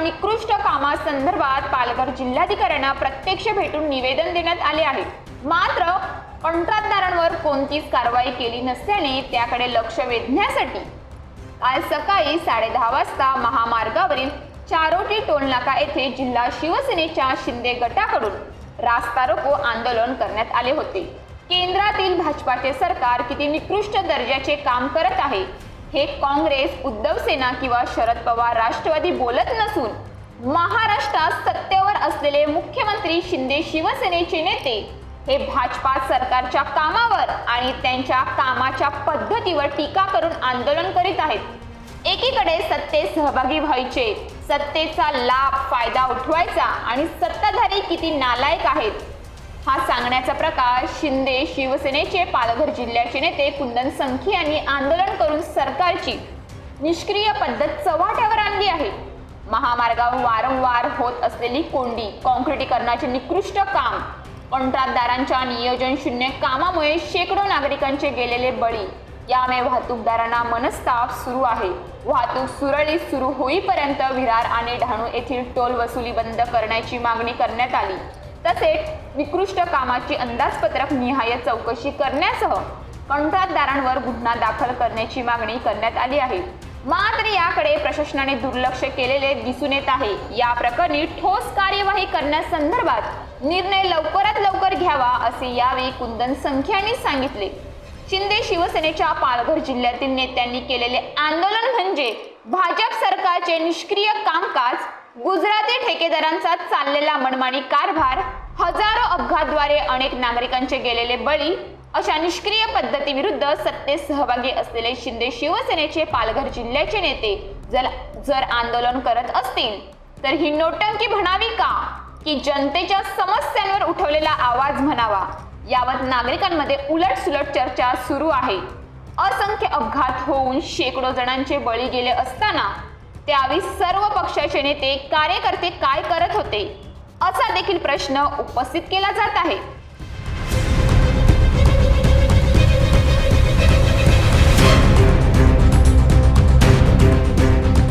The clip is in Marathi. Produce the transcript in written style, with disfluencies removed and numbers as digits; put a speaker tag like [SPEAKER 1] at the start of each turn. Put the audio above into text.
[SPEAKER 1] निकृष्ट कामासंदर्भात पालघर जिल्हाधिकाऱ्यांना प्रत्यक्ष भेटून निवेदन देण्यात आले आहे। मात्र कंत्राटदारांवर कोणतीच कारवाई केली नसल्याने त्याकडे लक्ष वेधण्यासाठी आज सकाळी 10:30 वाजता महामार्गावरील चारोटी टोलनाका येथे जिल्हा शिवसेनेच्या शिंदे गटाकडून रास्ता रोको आंदोलन करण्यात आले होते। केंद्रातील भाजपाचे सरकार किती निकृष्ट दर्जाचे काम करत आहे हे काँग्रेस, उद्धव सेना किंवा शरद पवार राष्ट्रवादी बोलत नसून महाराष्ट्रात सत्तेवर असलेले मुख्यमंत्री शिंदे शिवसेनेचे नेते हे भाजपा सरकारच्या कामावर आणि त्यांच्या कामाच्या पद्धतीवर टीका करून आंदोलन करीत आहेत। एकीकडे सत्तेत सहभागी व्हायचे, सत्तेचा लाभ फायदा उठवायचा आणि सत्ताधारी किती नालायक आहेत हा सांगण्याचा प्रकार शिंदे शिवसेनेचे पालघर जिल्ह्याचे नेते कुंदन संखी यांनी आंदोलन करून सरकारची निष्क्रिय पद्धत चव्हाट्यावर आणली आहे। महामार्गावर वारंवार होत असलेली कोंडी, काँक्रिटीकरणाचे निकृष्ट काम, कंत्राटदारांच्या नियोजन शून्य कामामुळे शेकडो नागरिकांचे गेलेले बळी यामुळे वाहतूकदारांना मनस्ताप सुरू आहे। वाहतूक सुरळीत सुरू होईपर्यंत विरार आणि डहाणू येथील टोल वसुली बंद करण्याची मागणी करण्यात आली। तसेच निकृष्ट कामाची अंदाजपत्रक निहाय चौकशी करण्यासह कंत्राटदारांवर गुन्हा दाखल करण्याची मागणी करण्यात आली आहे। मात्र याकडे प्रशासनाने दुर्लक्ष केलेले दिसून येत आहे। या प्रकरणी ठोस कार्यवाही करण्यासंदर्भात निर्णय लवकरात लवकर घ्यावा असे यावेळी कुंदन संखी यांनी सांगितले। शिंदे शिवसेनेच्या पालघर जिल्ह्यातील नेत्यांनी केलेले आंदोलन म्हणजे भाजप सरकारचे निष्क्रिय कामकाज, गुजराती ठेकेदारांचा चाललेला मनमानी कारभार, हजारो अपघाताद्वारे अनेक नागरिकांचे गेलेले बळी अशा निष्क्रिय पद्धतीविरुद्ध सत्तेत सहभागी असलेले शिंदे शिवसेनेचे पालघर जिल्ह्याचे नेते जर आंदोलन करत असतील तर ही नोटंकी म्हणावी का की जनतेच्या समस्यांवर उठवलेला आवाज म्हणावा। यावर नागरिकांमध्ये उलटसुलट चर्चा सुरू आहे। असंख्य अपघात होऊन शेकडो जणांचे बळी गेले असताना त्यावेळी सर्व पक्षाचे नेते कार्यकर्ते काय करत होते असा देखील प्रश्न उपस्थित केला जात आहे।